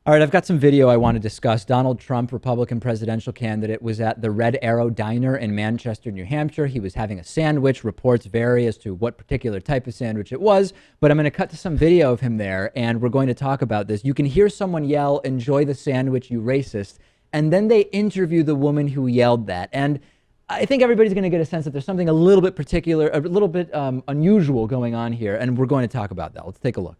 All right, I've got some video I want to discuss. Donald Trump, Republican presidential candidate, was at the Red Arrow Diner in Manchester, New Hampshire. He was having a sandwich. Reports vary as to what particular type of sandwich it was, but I'm going to cut to some video of him there, and we're going to talk about this. You can hear someone yell, "Enjoy the sandwich, you racist," and then they interview the woman who yelled that. And I think everybody's going to get a sense that there's something a little bit particular, a little bit unusual going on here, and we're going to talk about that. Let's take a look.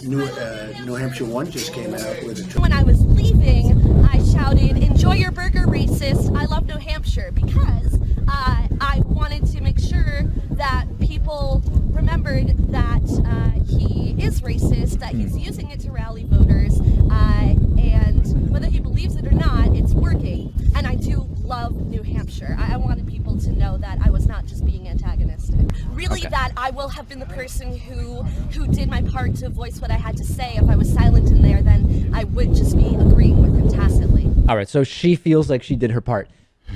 New Hampshire one just came out with a... When I was leaving, I shouted, "Enjoy your burger, racist. I love New Hampshire," because I wanted to make sure that people remembered that he is racist, that he's using it to rally voters, and whether he believes it or not, it's working. And I do love New Hampshire. I wanted people to know that I was not just being antagonistic. Really, that I will have been the person who did my part to voice what I had to say. If I was silent in there, then I would just be agreeing with him tacitly. All right, so she feels like she did her part.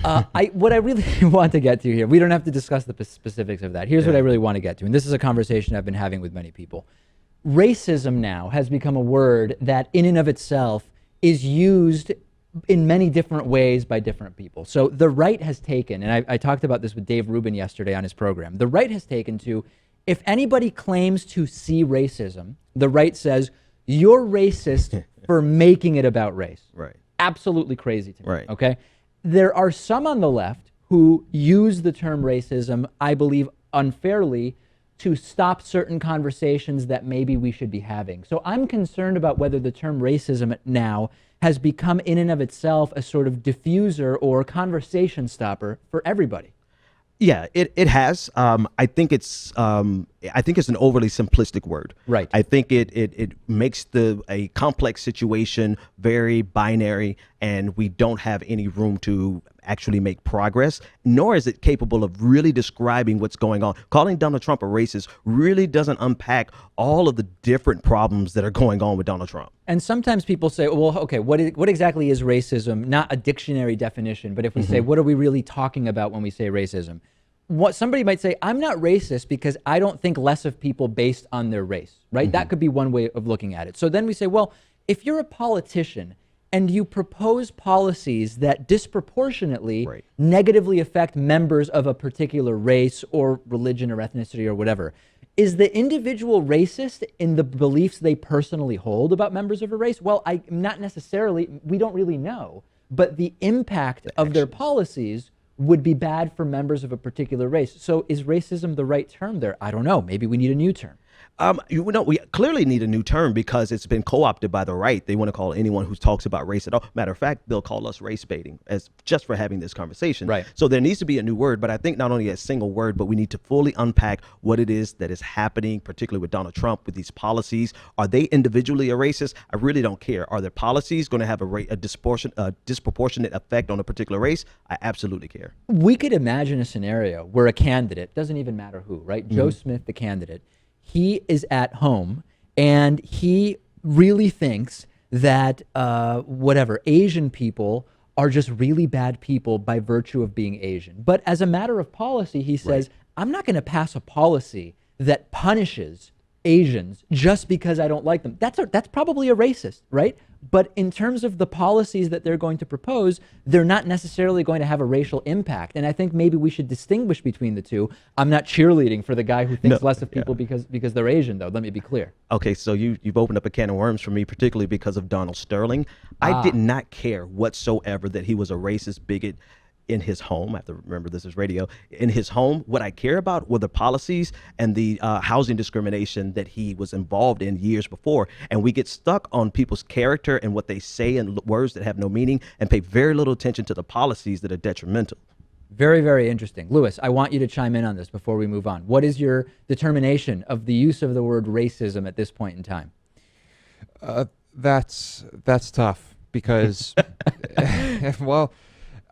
What I really want to get to here, we don't have to discuss the specifics of that. Here's what I really want to get to, and this is a conversation I've been having with many people. Racism now has become a word that in and of itself is used in many different ways by different people. So the right has taken, and I talked about this with Dave Rubin yesterday on his program, the right has taken to, if anybody claims to see racism, the right says, "You're racist for making it about race." Right. Absolutely crazy to me. Right. Okay. There are some on the left who use the term racism, I believe unfairly, to stop certain conversations that maybe we should be having. So I'm concerned about whether the term racism now has become in and of itself a sort of diffuser or conversation stopper for everybody. Yeah, it has. I think it's an overly simplistic word. Right. I think it makes a complex situation very binary, and we don't have any room to actually make progress, nor is it capable of really describing what's going on. Calling Donald Trump a racist really doesn't unpack all of the different problems that are going on with Donald Trump. And sometimes people say, well, okay, what exactly is racism? Not a dictionary definition, but if we say, what are we really talking about when we say racism? What somebody might say, I'm not racist because I don't think less of people based on their race, right? That could be one way of looking at it. So then we say, well, if you're a politician and you propose policies that disproportionately negatively affect members of a particular race or religion or ethnicity or whatever, is the individual racist in the beliefs they personally hold about members of a race? Well, not necessarily. We don't really know. But the impact of their policies would be bad for members of a particular race. So is racism the right term there? I don't know. Maybe we need a new term. We clearly need a new term because it's been co-opted by the right. They want to call anyone who talks about race at all. Matter of fact, they'll call us race baiting as just for having this conversation. Right. So there needs to be a new word, but I think not only a single word, but we need to fully unpack what it is that is happening, particularly with Donald Trump, with these policies. Are they individually a racist? I really don't care. Are their policies going to have a disproportionate effect on a particular race? I absolutely care. We could imagine a scenario where a candidate, doesn't even matter who, right? Joe Smith, the candidate, he is at home and he really thinks that Asian people are just really bad people by virtue of being Asian. But as a matter of policy, he says, I'm not going to pass a policy that punishes Asians just because I don't like them. That's probably a racist, right? But in terms of the policies that they're going to propose, they're not necessarily going to have a racial impact. And I think maybe we should distinguish between the two. I'm not cheerleading for the guy who thinks less of people because they're Asian, though. Let me be clear. Okay, so you've opened up a can of worms for me, particularly because of Donald Sterling. I did not care whatsoever that he was a racist bigot in his home. I have to remember this is radio. In his home, what I care about were the policies and the housing discrimination that he was involved in years before. And we get stuck on people's character and what they say and words that have no meaning and pay very little attention to the policies that are detrimental. Very, very interesting. Lewis, I want you to chime in on this before we move on. What is your determination of the use of the word racism at this point in time? That's tough because, well,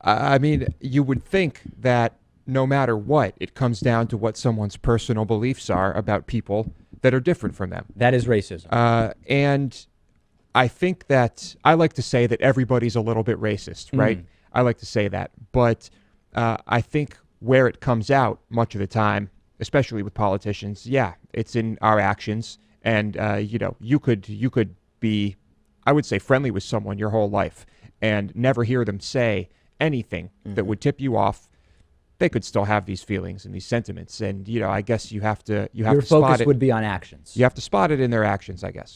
I mean, you would think that no matter what, it comes down to what someone's personal beliefs are about people that are different from them. That is racism. And I think that I like to say that everybody's a little bit racist, right? I like to say that. But I think where it comes out much of the time, especially with politicians, it's in our actions. And, you could be I would say, friendly with someone your whole life and never hear them say anything that would tip you off, they could still have these feelings and these sentiments. And, I guess you have to Your spot focus it. would be on actions. You have to spot it in their actions, I guess.